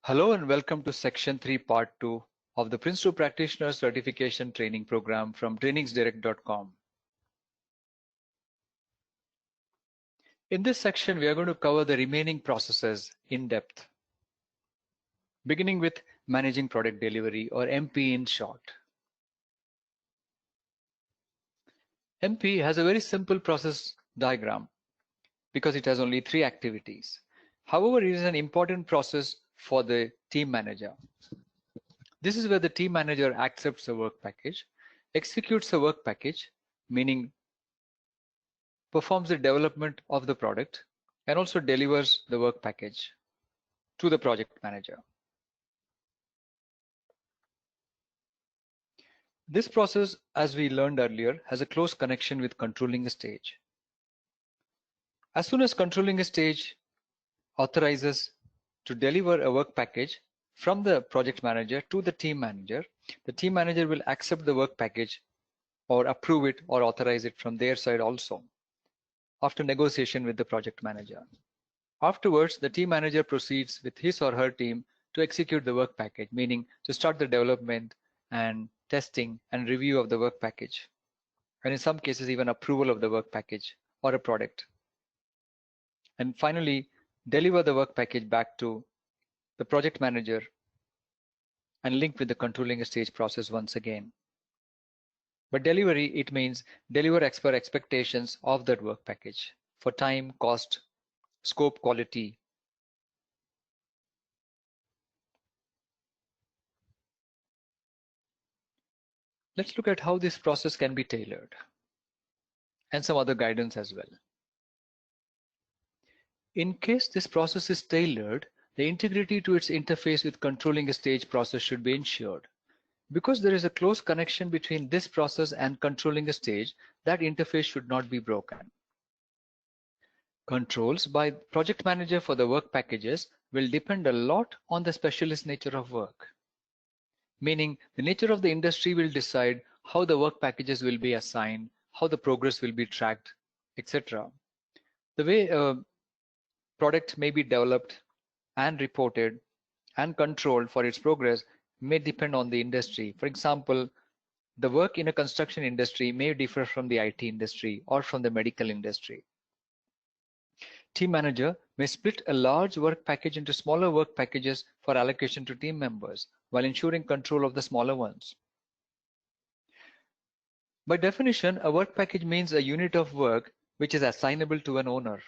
Hello and welcome to Section 3, Part 2 of the PRINCE2 Practitioner Certification Training Program from trainingsdirect.com. In this section, we are going to cover the remaining processes in depth, beginning with Managing Product Delivery, or MP in short. MP has a very simple process diagram because it has only 3 activities. However, it is an important process for the team manager. This is where the team manager accepts a work package, executes a work package, meaning performs the development of the product, and also delivers the work package to the project manager. This process, as we learned earlier, has a close connection with controlling a stage. As soon as controlling a stage authorizes to deliver a work package from the project manager to the team manager will accept the work package or approve it or authorize it from their side also, after negotiation with the project manager. Afterwards, the team manager proceeds with his or her team to execute the work package, meaning to start the development and testing and review of the work package, and in some cases even approval of the work package or a product. And finally, deliver the work package back to the project manager and link with the controlling a stage process once again. But delivery, it means deliver as per expectations of that work package for time, cost, scope, quality. Let's look at how this process can be tailored and some other guidance as well. In case this process is tailored, the integrity to its interface with controlling a stage process should be ensured. Because there is a close connection between this process and controlling a stage, that interface should not be broken. Controls by project manager for the work packages will depend a lot on the specialist nature of work. Meaning the nature of the industry will decide how the work packages will be assigned, how the progress will be tracked, etc. The way a product may be developed and reported and controlled for its progress may depend on the industry. For example, the work in a construction industry may differ from the IT industry or from the medical industry. Team manager may split a large work package into smaller work packages for allocation to team members while ensuring control of the smaller ones. By definition, a work package means a unit of work which is assignable to an owner,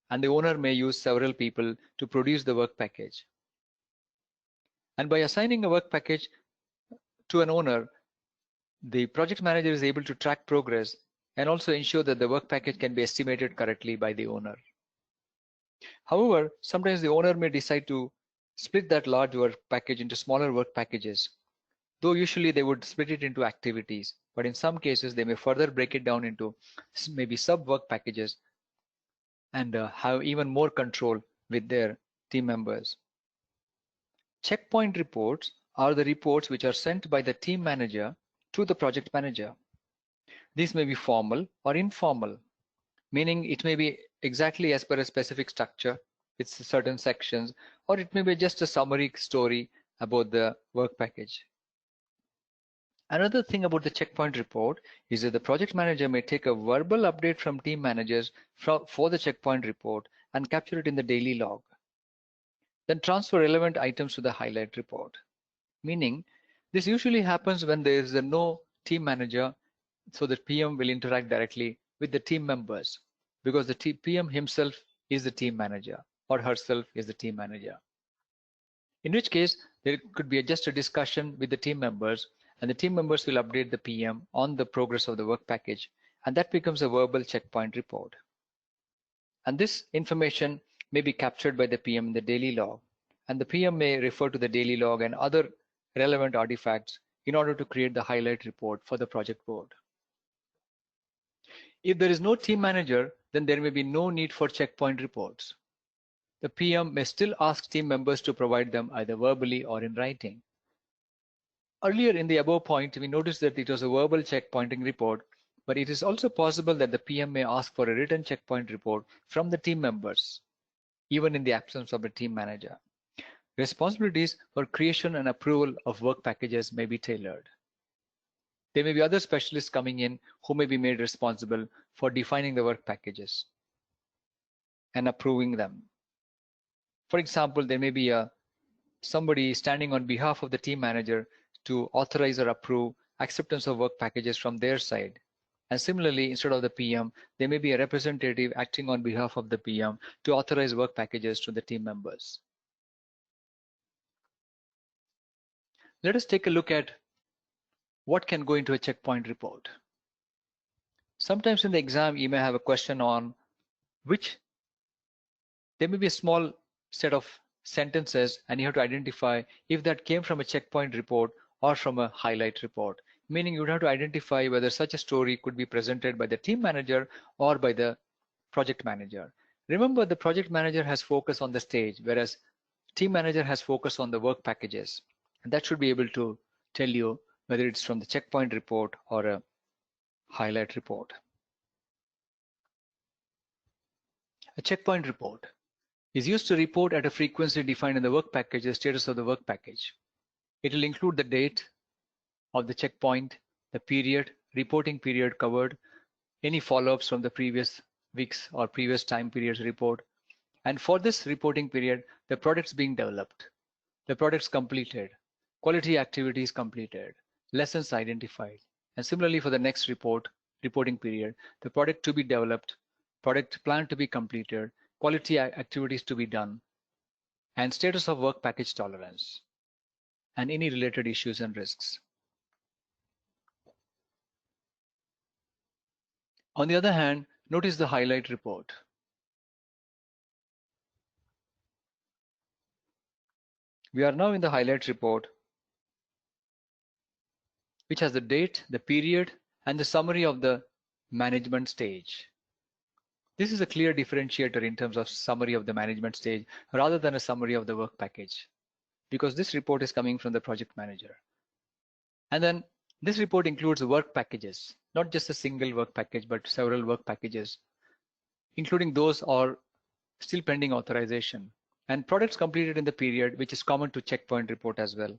and the owner may use several people to produce the work package. And by assigning a work package to an owner, the project manager is able to track progress and also ensure that the work package can be estimated correctly by the owner. However, sometimes the owner may decide to split that large work package into smaller work packages, though usually they would split it into activities, but in some cases they may further break it down into maybe sub work packages and have even more control with their team members. Checkpoint reports are the reports which are sent by the team manager to the project manager. These may be formal or informal, meaning it may be exactly as per a specific structure with certain sections, or it may be just a summary story about the work package. Another thing about the checkpoint report is that the project manager may take a verbal update from team managers for the checkpoint report and capture it in the daily log. Then transfer relevant items to the highlight report. Meaning, this usually happens when there is no team manager, so the PM will interact directly with the team members because the PM himself is the team manager or herself is the team manager. In which case, there could be just a discussion with the team members, and the team members will update the PM on the progress of the work package, and that becomes a verbal checkpoint report. And this information may be captured by the PM in the daily log, and the PM may refer to the daily log and other relevant artifacts in order to create the highlight report for the project board. If there is no team manager, then there may be no need for checkpoint reports. The PM may still ask team members to provide them either verbally or in writing. Earlier in the above point, we noticed that it was a verbal checkpointing report, but it is also possible that the PM may ask for a written checkpoint report from the team members, even in the absence of the team manager. Responsibilities for creation and approval of work packages may be tailored. There may be other specialists coming in who may be made responsible for defining the work packages and approving them. For example, there may be somebody standing on behalf of the team manager to authorize or approve acceptance of work packages from their side. And similarly, instead of the PM, there may be a representative acting on behalf of the PM to authorize work packages to the team members. Let us take a look at what can go into a checkpoint report. Sometimes in the exam, you may have a question on which there may be a small set of sentences and you have to identify if that came from a checkpoint report or from a highlight report, meaning you would have to identify whether such a story could be presented by the team manager or by the project manager. Remember, the project manager has focus on the stage, whereas team manager has focus on the work packages. And that should be able to tell you whether it's from the checkpoint report or a highlight report. A checkpoint report is used to report at a frequency defined in the work package the status of the work package. It will include the date of the checkpoint, the period, reporting period covered, any follow-ups from the previous weeks or previous time periods report. And for this reporting period, the products being developed, the products completed, quality activities completed, lessons identified. And similarly for the next reporting period, the product to be developed, product plan to be completed, quality activities to be done, and status of work package tolerance, and any related issues and risks. On the other hand, notice the highlight report. We are now in the highlight report, which has the date, the period, and the summary of the management stage. This is a clear differentiator in terms of summary of the management stage rather than a summary of the work package, because this report is coming from the project manager. And then this report includes work packages, not just a single work package, but several work packages, including those are still pending authorization, and products completed in the period, which is common to checkpoint report as well.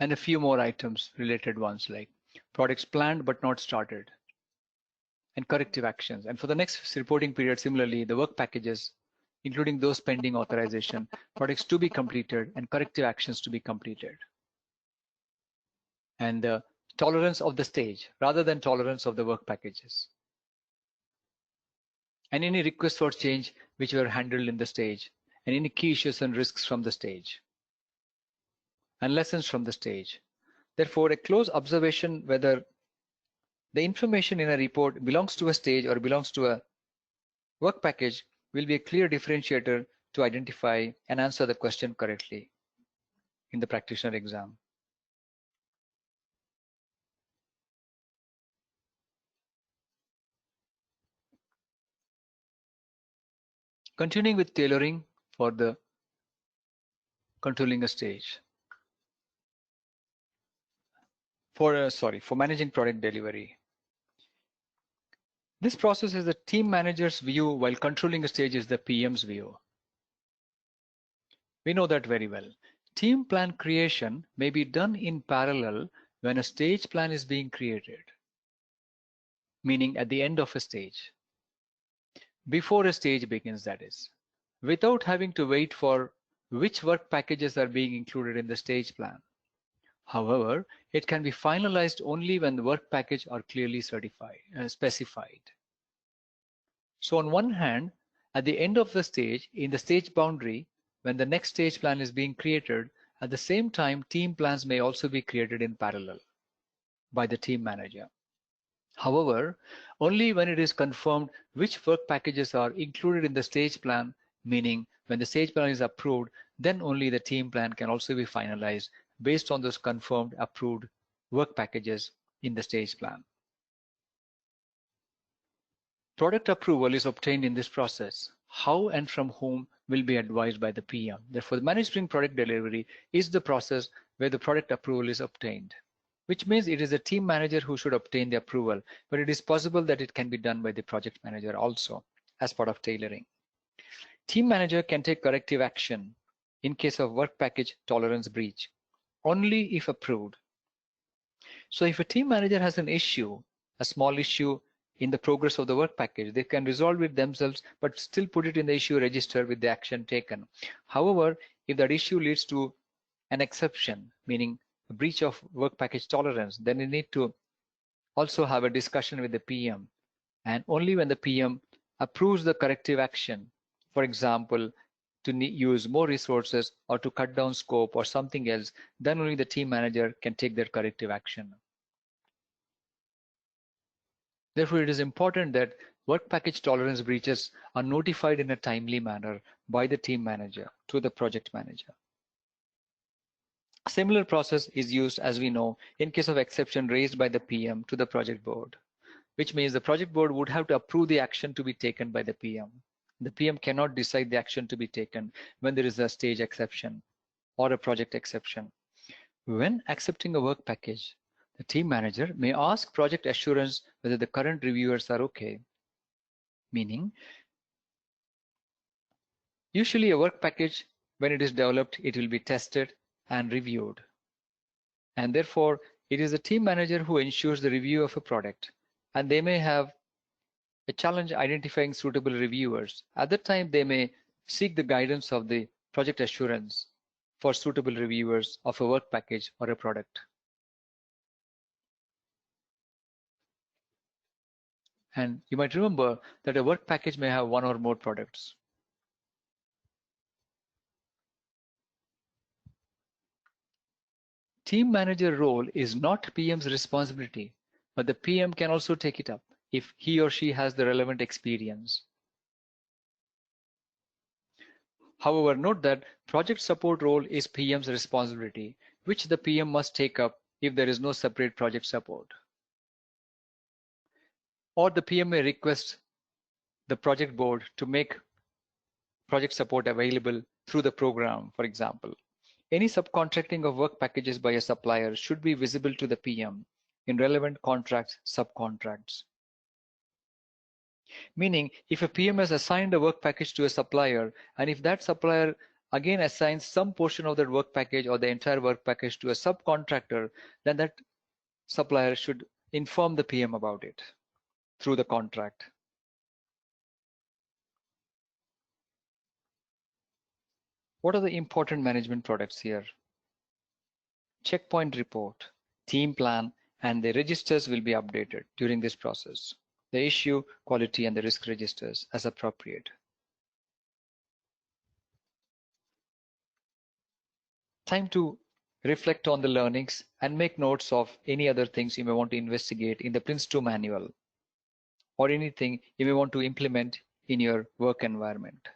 And a few more items, related ones like products planned but not started, and corrective actions. And for the next reporting period, similarly, the work packages, including those pending authorization, products to be completed, and corrective actions to be completed. And the tolerance of the stage rather than tolerance of the work packages. And any requests for change which were handled in the stage, and any key issues and risks from the stage, and lessons from the stage. Therefore, a close observation whether the information in a report belongs to a stage or belongs to a work package will be a clear differentiator to identify and answer the question correctly in the practitioner exam. Continuing with tailoring for the controlling a stage. For managing product delivery. This process is the team manager's view, while controlling a stage is the PM's view. We know that very well. Team plan creation may be done in parallel when a stage plan is being created, meaning at the end of a stage, before a stage begins, that is, without having to wait for which work packages are being included in the stage plan. However, it can be finalized only when the work package are clearly specified. So on one hand, at the end of the stage, in the stage boundary, when the next stage plan is being created, at the same time, team plans may also be created in parallel by the team manager. However, only when it is confirmed which work packages are included in the stage plan, meaning when the stage plan is approved, then only the team plan can also be finalized based on those confirmed approved work packages in the stage plan. Product approval is obtained in this process. How and from whom will be advised by the PM. Therefore, the managing product delivery is the process where the product approval is obtained. which means it is the team manager who should obtain the approval, but it is possible that it can be done by the project manager also as part of tailoring. Team manager can take corrective action in case of work package tolerance breach, only if approved. So if a team manager has an issue, a small issue in the progress of the work package, they can resolve it themselves, but still put it in the issue register with the action taken. However, if that issue leads to an exception, meaning a breach of work package tolerance, then you need to also have a discussion with the PM. And only when the PM approves the corrective action, for example, to use more resources or to cut down scope or something else, then only the team manager can take their corrective action. Therefore, it is important that work package tolerance breaches are notified in a timely manner by the team manager to the project manager. A similar process is used, as we know, in case of exception raised by the PM to the project board, which means the project board would have to approve the action to be taken by the PM. The PM cannot decide the action to be taken when there is a stage exception or a project exception. When accepting a work package, the team manager may ask project assurance whether the current reviewers are okay. Meaning, usually a work package, when it is developed, it will be tested and reviewed. And therefore, it is the team manager who ensures the review of a product. And they may have a challenge identifying suitable reviewers. At that time, they may seek the guidance of the project assurance for suitable reviewers of a work package or a product. And you might remember that a work package may have one or more products. Team manager role is not PM's responsibility, but the PM can also take it up if he or she has the relevant experience. However, note that project support role is PM's responsibility, which the PM must take up if there is no separate project support. Or the PM may request the project board to make project support available through the program, for example. Any subcontracting of work packages by a supplier should be visible to the PM in relevant contracts, subcontracts. Meaning, if a PM has assigned a work package to a supplier, and if that supplier again assigns some portion of that work package or the entire work package to a subcontractor, then that supplier should inform the PM about it through the contract. What are the important management products here? Checkpoint report, team plan, and the registers will be updated during this process. The issue, quality, and the risk registers as appropriate. Time to reflect on the learnings and make notes of any other things you may want to investigate in the PRINCE2 manual or anything you may want to implement in your work environment.